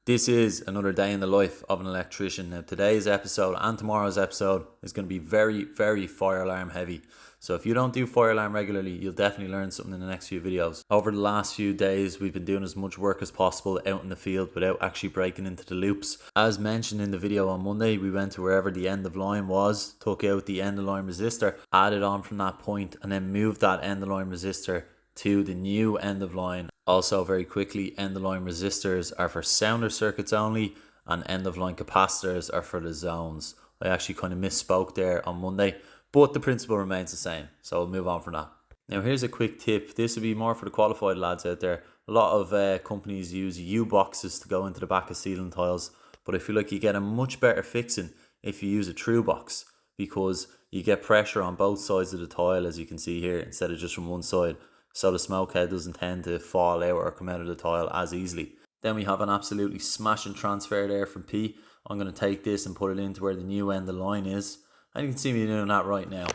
This is another day in the life of an electrician. Now today's episode and tomorrow's episode is going to be very fire alarm heavy. So if you don't do fire alarm regularly, you'll definitely learn something in the next few videos. Over the last few days, we've been doing as much work as possible out in the field without actually breaking into the loops. As mentioned in the video on Monday, we went to wherever the end of line was, took out the end of line resistor, added on from that point, and then moved that end of line resistor to the new end of line. Also, very quickly, end of line resistors are for sounder circuits only, and end of line capacitors are for the zones. I actually kind of misspoke there on Monday, but the principle remains the same, so we'll move on from that. Now here's a quick tip. This would be more for the qualified lads out there. A lot of companies use U-boxes to go into the back of ceiling tiles, but I feel like you get a much better fixing if you use a true box, because you get pressure on both sides of the tile, as you can see here, instead of just from one side. So the smoke head doesn't tend to fall out or come out of the tile as easily. Then we have an absolutely smashing transfer there from P. I'm going to take this and put it into where the new end of line is. And you can see me doing that right now.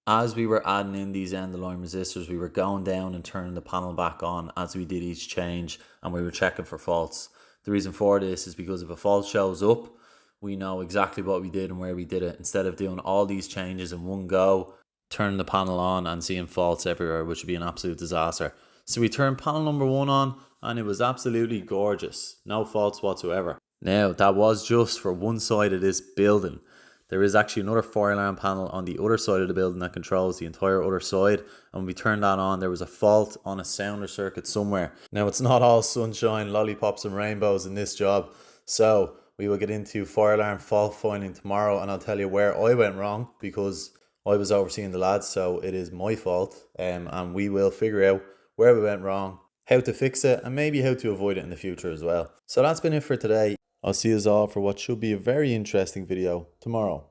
As we were adding in these end of line resistors, we were going down and turning the panel back on as we did each change, and we were checking for faults. The reason for this is because if a fault shows up, we know exactly what we did and where we did it, instead of doing all these changes in one go, turning the panel on and seeing faults everywhere, which would be an absolute disaster. So we turned panel number 1 on, and it was absolutely gorgeous. No faults whatsoever. Now, that was just for one side of this building. There is actually another fire alarm panel on the other side of the building that controls the entire other side. And when we turned that on, there was a fault on a sounder circuit somewhere. Now, it's not all sunshine, lollipops and rainbows in this job. So we will get into fire alarm fault finding tomorrow, and I'll tell you where I went wrong, because I was overseeing the lads, so it is my fault, and we will figure out where we went wrong, how to fix it, and maybe how to avoid it in the future as well. So that's been it for today. I'll see you all for what should be a very interesting video tomorrow.